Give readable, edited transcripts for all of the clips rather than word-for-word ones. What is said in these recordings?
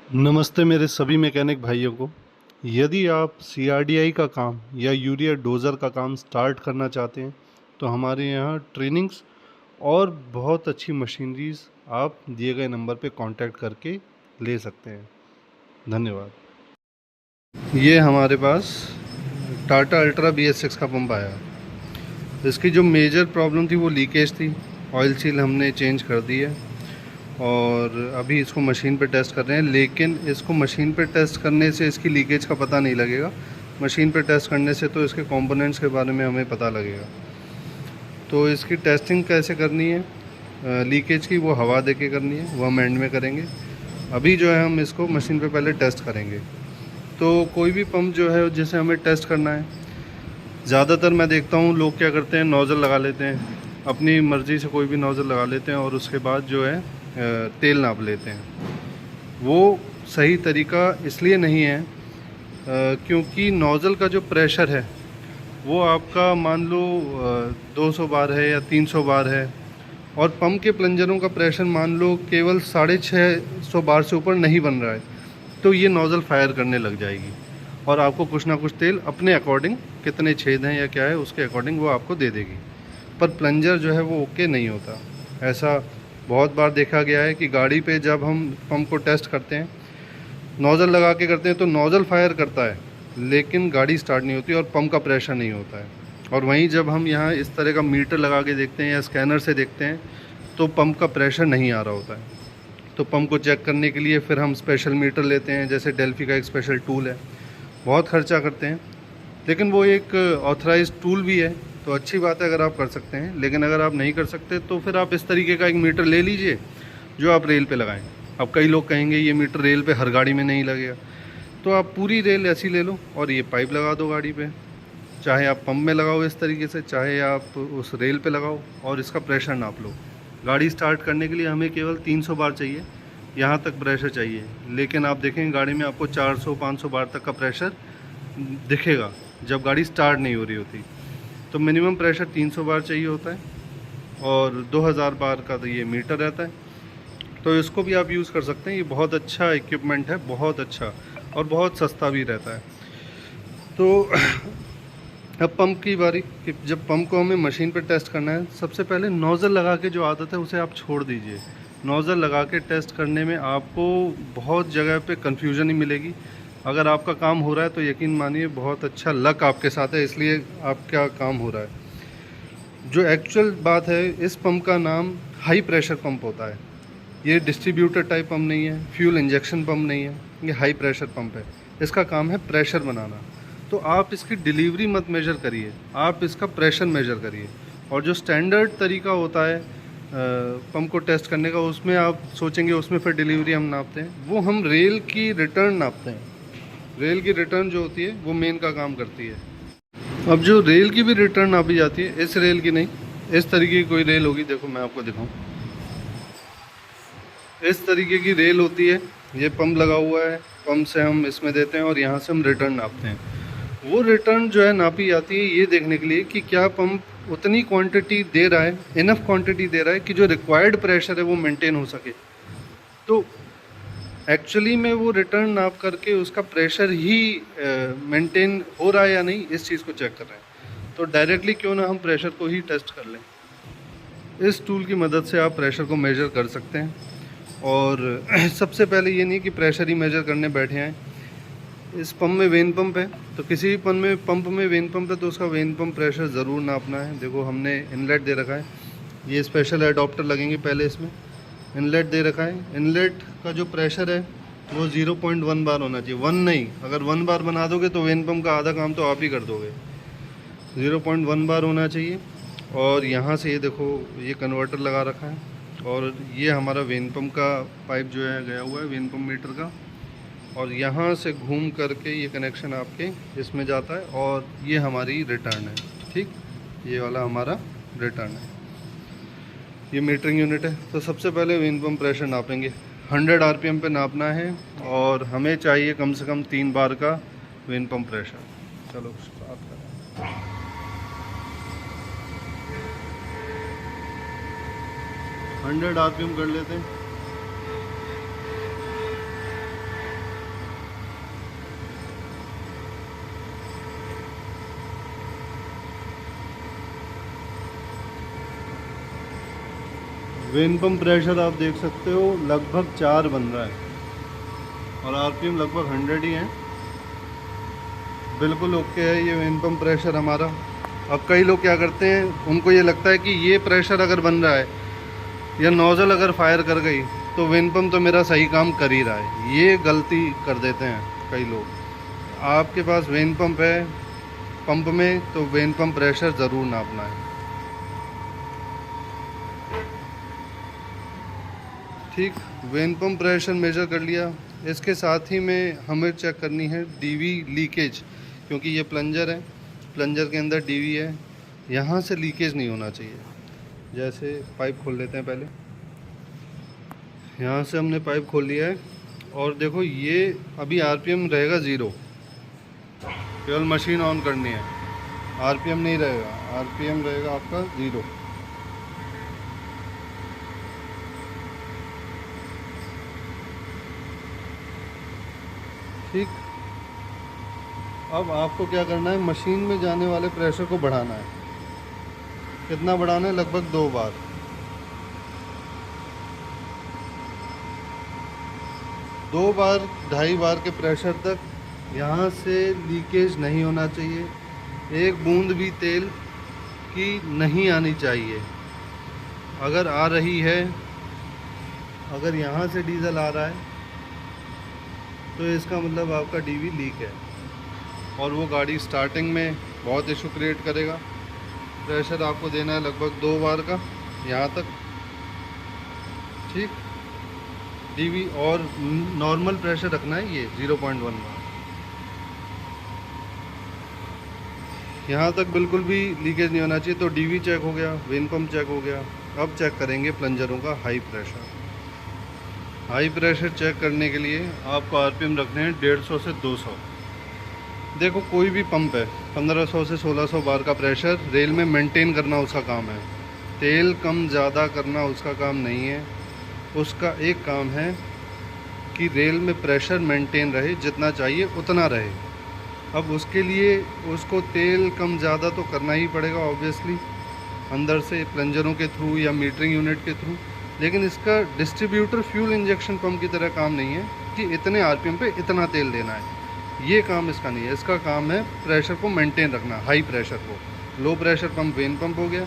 नमस्ते मेरे सभी मैकेनिक भाइयों को। यदि आप सीआरडीआई का काम या यूरिया डोज़र का काम स्टार्ट करना चाहते हैं तो हमारे यहाँ ट्रेनिंग्स और बहुत अच्छी मशीनरीज आप दिए गए नंबर पे कांटेक्ट करके ले सकते हैं। धन्यवाद। ये हमारे पास टाटा अल्ट्रा BS6 का पंप आया। इसकी जो मेजर प्रॉब्लम थी वो लीकेज थी। ऑयल सील हमने चेंज कर दी है और अभी इसको मशीन पे टेस्ट कर रहे हैं, लेकिन इसको मशीन पे टेस्ट करने से इसकी लीकेज का पता नहीं लगेगा। मशीन पे टेस्ट करने से तो इसके कंपोनेंट्स के बारे में हमें पता लगेगा। तो इसकी टेस्टिंग कैसे करनी है, लीकेज की, वो हवा दे के करनी है, वो हम एंड में करेंगे। अभी जो है हम इसको मशीन पे पहले टेस्ट करेंगे। तो कोई भी पंप जो है जिसे हमें टेस्ट करना है, ज़्यादातर मैं देखता हूँ लोग क्या करते हैं, नोज़ल लगा लेते हैं, अपनी मर्ज़ी से कोई भी नोज़ल लगा लेते हैं और उसके बाद जो है तेल नाप लेते हैं। वो सही तरीका इसलिए नहीं है क्योंकि नोज़ल का जो प्रेशर है वो आपका मान लो 200 बार है या 300 बार है, और पंप के प्लंजरों का प्रेशर मान लो केवल 650 बार से ऊपर नहीं बन रहा है, तो ये नोज़ल फायर करने लग जाएगी और आपको कुछ ना कुछ तेल अपने अकॉर्डिंग, कितने छेद हैं या क्या है उसके अकॉर्डिंग वो आपको दे देगी। पर प्लंजर जो है वो ओके नहीं होता। ऐसा बहुत बार देखा गया है कि गाड़ी पे जब हम पंप को टेस्ट करते हैं, नोज़ल लगा के करते हैं तो नोज़ल फायर करता है लेकिन गाड़ी स्टार्ट नहीं होती और पंप का प्रेशर नहीं होता है। और वहीं जब हम यहाँ इस तरह का मीटर लगा के देखते हैं या स्कैनर से देखते हैं तो पंप का प्रेशर नहीं आ रहा होता है। तो पंप को चेक करने के लिए फिर हम स्पेशल मीटर लेते हैं, जैसे डेल्फी का एक स्पेशल टूल है। बहुत खर्चा करते हैं लेकिन वो एक ऑथराइज्ड टूल भी है, तो अच्छी बात है अगर आप कर सकते हैं। लेकिन अगर आप नहीं कर सकते तो फिर आप इस तरीके का एक मीटर ले लीजिए जो आप रेल पे लगाएं। अब कई लोग कहेंगे ये मीटर रेल पे हर गाड़ी में नहीं लगेगा, तो आप पूरी रेल ऐसी ले लो और ये पाइप लगा दो गाड़ी पे। चाहे आप पंप में लगाओ इस तरीके से, चाहे आप उस रेल पे लगाओ और इसका प्रेशर नाप लो। गाड़ी स्टार्ट करने के लिए हमें केवल 300 बार चाहिए, यहाँ तक प्रेशर चाहिए। लेकिन आप देखेंगे गाड़ी में आपको 400-500 बार तक का प्रेशर दिखेगा जब गाड़ी स्टार्ट नहीं हो रही होती। तो मिनिमम प्रेशर 300 बार चाहिए होता है और 2000 बार का तो ये मीटर रहता है। तो इसको भी आप यूज़ कर सकते हैं। ये बहुत अच्छा इक्विपमेंट है, बहुत अच्छा, और बहुत सस्ता भी रहता है। तो अब पंप की बारी, कि जब पंप को हमें मशीन पर टेस्ट करना है, सबसे पहले नोज़ल लगा के जो आदत है उसे आप छोड़ दीजिए। नोज़ल लगा के टेस्ट करने में आपको बहुत जगह पे कन्फ्यूजन ही मिलेगी। अगर आपका काम हो रहा है तो यकीन मानिए बहुत अच्छा लक आपके साथ है, इसलिए आपका काम हो रहा है। जो एक्चुअल बात है, इस पंप का नाम हाई प्रेशर पंप होता है। ये डिस्ट्रीब्यूटर टाइप पंप नहीं है, फ्यूल इंजेक्शन पंप नहीं है, ये हाई प्रेशर पंप है। इसका काम है प्रेशर बनाना। तो आप इसकी डिलीवरी मत मेजर करिए, आप इसका प्रेशर मेजर करिए। और जो स्टैंडर्ड तरीका होता है पंप को टेस्ट करने का, उसमें आप सोचेंगे उसमें फिर डिलीवरी हम नापते हैं, वो हम रेल की रिटर्न नापते हैं। रेल की रिटर्न जो होती है वो मेन का काम करती है। अब जो रेल की भी रिटर्न नापी जाती है, इस रेल की नहीं, इस तरीके की कोई रेल होगी, देखो मैं आपको दिखाऊं, इस तरीके की रेल होती है। ये पंप लगा हुआ है, पंप से हम इसमें देते हैं और यहाँ से हम रिटर्न नापते हैं। वो रिटर्न जो है नापी जाती है ये देखने के लिए कि क्या पंप उतनी क्वांटिटी दे रहा है, इनफ क्वांटिटी दे रहा है कि जो रिक्वायर्ड प्रेशर है वो मेंटेन हो सके। तो एक्चुअली में वो रिटर्न नाप करके उसका प्रेशर ही मेंटेन हो रहा है या नहीं, इस चीज़ को चेक कर रहे हैं। तो डायरेक्टली क्यों ना हम प्रेशर को ही टेस्ट कर लें। इस टूल की मदद से आप प्रेशर को मेजर कर सकते हैं। और सबसे पहले ये नहीं कि प्रेशर ही मेजर करने बैठे हैं। इस पंप में वेन पंप है, तो किसी भी पंप में वेन पंप है तो उसका वेन पंप प्रेशर ज़रूर नापना है। देखो हमने इनलेट दे रखा है, ये स्पेशल एडाप्टर लगेंगे पहले इसमें। इनलेट दे रखा है, इनलेट का जो प्रेशर है वो 0.1 बार होना चाहिए, 1 नहीं। अगर 1 बार बना दोगे तो वेन पंप का आधा काम तो आप ही कर दोगे। 0.1 बार होना चाहिए। और यहाँ से ये देखो ये कन्वर्टर लगा रखा है और ये हमारा वेन पंप का पाइप जो है गया हुआ है वेन पंप मीटर का, और यहाँ से घूम करके ये कनेक्शन आपके इसमें जाता है और ये हमारी रिटर्न है। ठीक, ये वाला हमारा रिटर्न है, ये मीटरिंग यूनिट है। तो सबसे पहले वेन पंप प्रेशर नापेंगे, 100 RPM पे नापना है और हमें चाहिए कम से कम 3 बार का वेन पंप प्रेशर। चलो स्टार्ट करें। 100 RPM कर लेते हैं। वेन पंप प्रेशर आप देख सकते हो लगभग 4 बन रहा है और आरपीएम लगभग 100 ही है। बिल्कुल ओके है ये वेन पंप प्रेशर हमारा। अब कई लोग क्या करते हैं, उनको ये लगता है कि ये प्रेशर अगर बन रहा है या नोज़ल अगर फायर कर गई तो वेन पंप तो मेरा सही काम कर ही रहा है। ये गलती कर देते हैं कई लोग। आपके पास वेन पंप है पंप में तो वेन पंप प्रेशर ज़रूर नापना है। ठीक, वेन पंप प्रेशर मेजर कर लिया। इसके साथ ही में हमें चेक करनी है डीवी लीकेज, क्योंकि ये प्लंजर है, प्लंजर के अंदर डीवी है, यहाँ से लीकेज नहीं होना चाहिए। जैसे पाइप खोल लेते हैं पहले, यहाँ से हमने पाइप खोल लिया है और देखो ये अभी आरपीएम रहेगा 0, केवल मशीन ऑन करनी है, आरपीएम नहीं रहेगा, आरपीएम रहेगा आपका 0। ठीक, अब आपको क्या करना है, मशीन में जाने वाले प्रेशर को बढ़ाना है। कितना बढ़ाना है? लगभग 2 बार। 2 बार 2.5 बार के प्रेशर तक यहाँ से लीकेज नहीं होना चाहिए, एक बूंद भी तेल की नहीं आनी चाहिए। अगर आ रही है, अगर यहाँ से डीजल आ रहा है तो इसका मतलब आपका डीवी लीक है और वो गाड़ी स्टार्टिंग में बहुत इशू क्रिएट करेगा। प्रेशर आपको देना है लगभग 2 बार का यहाँ तक। ठीक, डीवी और नॉर्मल प्रेशर रखना है ये 0.1 बार। यहाँ तक बिल्कुल भी लीकेज नहीं होना चाहिए। तो डीवी चेक हो गया, वेन पंप चेक हो गया। अब चेक करेंगे प्लंजरों का high pressure. High pressure check करने के लिए आपको आरपीएम रखने हैं 150 से 200। देखो कोई भी पंप है, 1500 से 1600 बार का प्रेशर रेल में मेंटेन करना उसका काम है। तेल कम ज़्यादा करना उसका काम नहीं है। उसका एक काम है कि रेल में प्रेशर मेंटेन रहे, जितना चाहिए उतना रहे। अब उसके लिए उसको तेल कम ज़्यादा तो करना ही पड़ेगा ऑब्वियसली, अंदर से प्लंजरों के थ्रू या मीटरिंग यूनिट के थ्रू। लेकिन इसका डिस्ट्रीब्यूटर फ्यूल इंजेक्शन पंप की तरह काम नहीं है कि इतने आरपीएम पे इतना तेल देना है। ये काम इसका नहीं है। इसका काम है प्रेशर को मेंटेन रखना, हाई प्रेशर को। Low pressure pump when pump हो गया,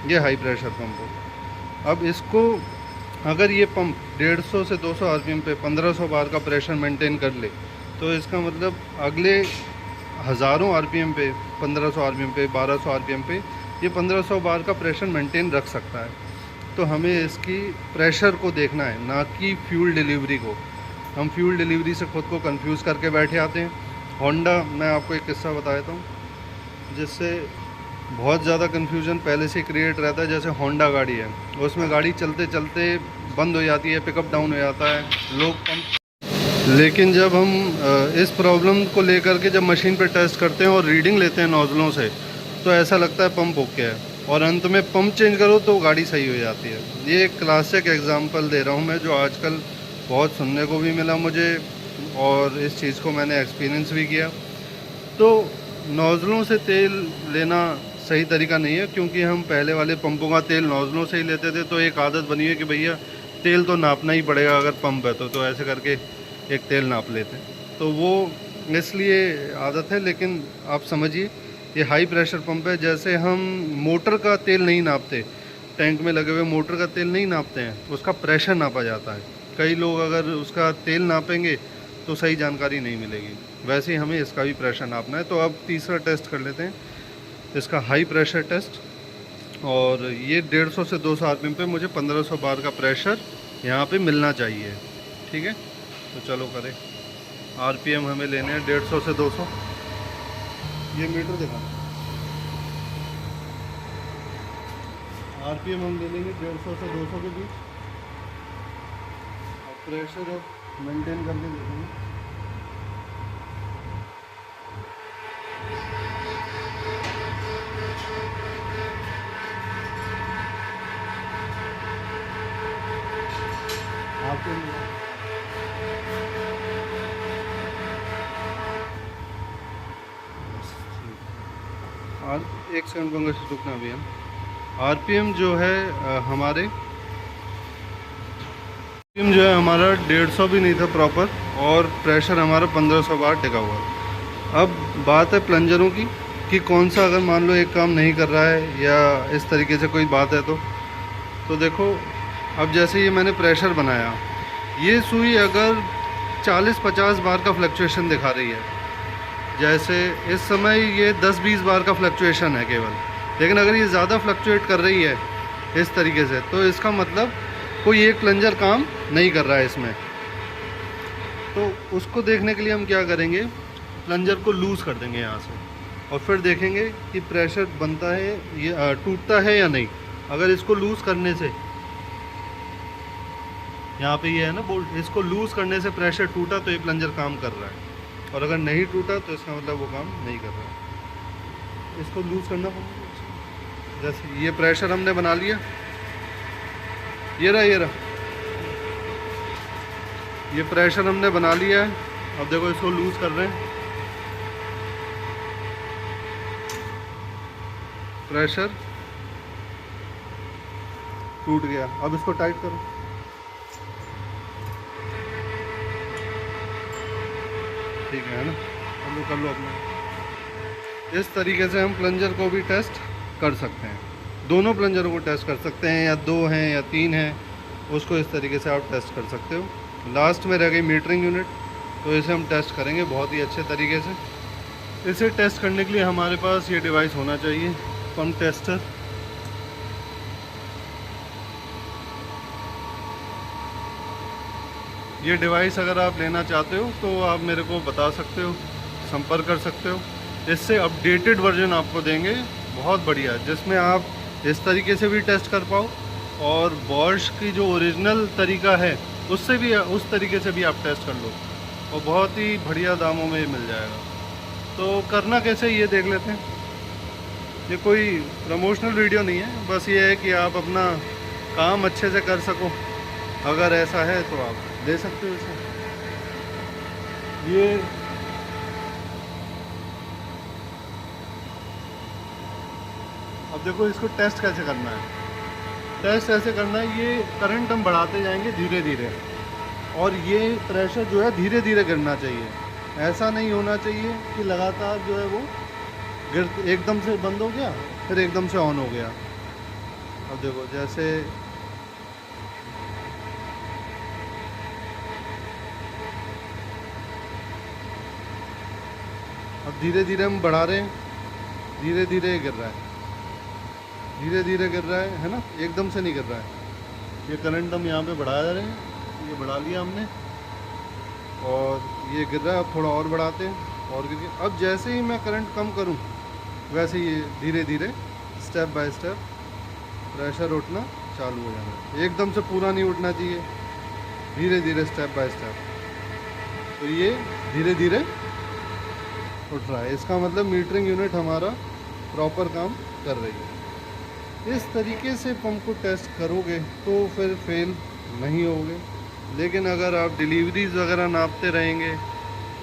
ये हाई प्रेशर पंप हो गया। अब इसको अगर ये पंप 150 से 200 आरपीएम पे 1500 बार का प्रेशर मेंटेन कर ले तो इसका मतलब अगले हज़ारों आरपीएम पे, 1500 आरपीएम पे, 1200 आरपीएम पे ये 1500 बार का प्रेशर मेंटेन रख सकता है। तो हमें इसकी प्रेशर को देखना है, ना कि फ्यूल डिलीवरी को। हम फ्यूल डिलीवरी से ख़ुद को कंफ्यूज करके बैठे आते हैं। होंडा, मैं आपको एक किस्सा बता देता हूँ जिससे बहुत ज़्यादा कन्फ्यूजन पहले से क्रिएट रहता है। जैसे होंडा गाड़ी है, उसमें गाड़ी चलते चलते बंद हो जाती है, पिकअप डाउन हो जाता है, लोग पंप। लेकिन जब हम इस प्रॉब्लम को लेकर के जब मशीन पर टेस्ट करते हैं और रीडिंग लेते हैं नोज़लों से, तो ऐसा लगता है पंप ओके है और अंत में पंप चेंज करो तो गाड़ी सही हो जाती है। ये एक क्लासिक एग्जांपल दे रहा हूँ मैं, जो आजकल बहुत सुनने को भी मिला मुझे और इस चीज़ को मैंने एक्सपीरियंस भी किया। तो नोज़लों से तेल लेना सही तरीका नहीं है, क्योंकि हम पहले वाले पंपों का तेल नोज़लों से ही लेते थे। तो एक आदत बनी है कि भैया तेल तो नापना ही पड़ेगा, अगर पंप है तो ऐसे करके एक तेल नाप लेते हैं। तो वो इसलिए आदत है। लेकिन आप समझिए ये हाई प्रेशर पंप है। जैसे हम मोटर का तेल नहीं नापते, टैंक में लगे हुए मोटर का तेल नहीं नापते हैं, उसका प्रेशर नापा जाता है। कई लोग अगर उसका तेल नापेंगे तो सही जानकारी नहीं मिलेगी। वैसे ही हमें इसका भी प्रेशर नापना है। तो अब तीसरा टेस्ट कर लेते हैं, इसका हाई प्रेशर टेस्ट। और ये 150 से 200 आरपीएम पे मुझे 1500 बार का प्रेशर यहाँ पे मिलना चाहिए। ठीक है, तो चलो करें। आरपीएम हमें लेने हैं 150 से 200। ये मीटर दिखा, आरपीएम हम ले लेंगे 150 से 200 के बीच। और प्रेशर अब मेंटेन करके देखेंगे। एक सेकंड पंकज रुकना भैया। आरपीएम जो है हमारे बीम जो है हमारा 150 भी नहीं था प्रॉपर, और प्रेशर हमारा 1500 बार टिका हुआ है। अब बात है प्लंजरों की कि कौन सा अगर मान लो एक काम नहीं कर रहा है या इस तरीके से कोई बात है तो देखो, अब जैसे ये मैंने प्रेशर बनाया, ये सुई अगर 40-50 बार का फ्लक्चुएशन दिखा रही है, जैसे इस समय ये 10-20 बार का फ्लक्चुएशन है केवल, लेकिन अगर ये ज़्यादा फ्लक्चुएट कर रही है इस तरीके से, तो इसका मतलब कोई एक प्लंजर काम नहीं कर रहा है इसमें। तो उसको देखने के लिए हम क्या करेंगे, प्लंजर को लूज़ कर देंगे यहाँ से, और फिर देखेंगे कि प्रेशर बनता है, ये टूटता है या नहीं। अगर इसको लूज़ करने से, यहाँ पे ये है ना बोल्ट, इसको लूज़ करने से प्रेशर टूटा तो ये प्लंजर काम कर रहा है, और अगर नहीं टूटा तो इसका मतलब वो काम नहीं कर रहा है। इसको लूज़ करना पड़ेगा। जैसे ये प्रेशर हमने बना लिया, ये रहा ये प्रेशर हमने बना लिया है। अब देखो इसको लूज़ कर रहे हैं, प्रेशर टूट गया। अब इसको टाइट करो, ठीक है ना, अब कर लो अपना। इस तरीके से हम प्लंजर को भी टेस्ट कर सकते हैं, दोनों प्लंजरों को टेस्ट कर सकते हैं, या 2 हैं या 3 हैं, उसको इस तरीके से आप टेस्ट कर सकते हो। लास्ट में रह गई मीटरिंग यूनिट, तो इसे हम टेस्ट करेंगे बहुत ही अच्छे तरीके से। इसे टेस्ट करने के लिए हमारे पास ये डिवाइस होना चाहिए, पंप टेस्टर। ये डिवाइस अगर आप लेना चाहते हो तो आप मेरे को बता सकते हो, संपर्क कर सकते हो। इससे अपडेटेड वर्जन आपको देंगे, बहुत बढ़िया, जिसमें आप इस तरीके से भी टेस्ट कर पाओ, और बॉश की जो ओरिजिनल तरीका है उससे भी, उस तरीके से भी आप टेस्ट कर लो, और बहुत ही बढ़िया दामों में मिल जाएगा। तो करना कैसे ये देख लेते हैं। ये कोई प्रमोशनल वीडियो नहीं है, बस ये है कि आप अपना काम अच्छे से कर सको। अगर ऐसा है तो आप दे सकते हो इसे। ये अब देखो इसको टेस्ट कैसे करना है। टेस्ट ऐसे करना है, ये करंट हम बढ़ाते जाएंगे धीरे धीरे, और ये प्रेशर जो है धीरे धीरे गिरना चाहिए। ऐसा नहीं होना चाहिए कि लगातार जो है वो गिर, एकदम से बंद हो गया फिर एकदम से ऑन हो गया। अब देखो जैसे अब धीरे धीरे हम बढ़ा रहे हैं, धीरे धीरे गिर रहा है, धीरे धीरे गिर रहा है ना, एकदम से नहीं गिर रहा है। ये करंट हम यहाँ पे बढ़ा रहे हैं, ये बढ़ा लिया हमने, और ये गिर रहा है। अब थोड़ा और बढ़ाते हैं, और गिर गया। अब जैसे ही मैं करंट कम करूँ वैसे ये धीरे धीरे स्टेप बाय स्टेप प्रेशर उठना चालू हो जाना है। एकदम से पूरा नहीं उठना चाहिए, धीरे धीरे स्टेप बाय स्टेप। तो ये धीरे धीरे उठ रहा है, इसका मतलब मीटरिंग यूनिट हमारा प्रॉपर काम कर रही है। इस तरीके से पंप को टेस्ट करोगे तो फिर फेल नहीं होगे। लेकिन अगर आप डिलीवरीज वगैरह नापते रहेंगे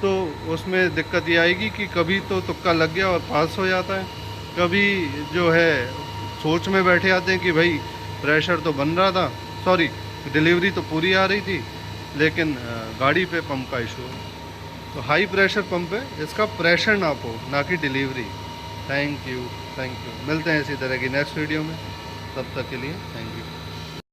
तो उसमें दिक्कत ये आएगी कि कभी तो तुक्का लग गया और पास हो जाता है, कभी जो है सोच में बैठे आते हैं कि भाई प्रेशर तो बन रहा था, सॉरी डिलीवरी तो पूरी आ रही थी, लेकिन गाड़ी पे पंप का इशू है। तो हाई प्रेशर पंप है, इसका प्रेशर नापो, ना कि डिलीवरी। Thank you. मिलते हैं इसी तरह की नेक्स्ट वीडियो में, तब तक के लिए थैंक यू।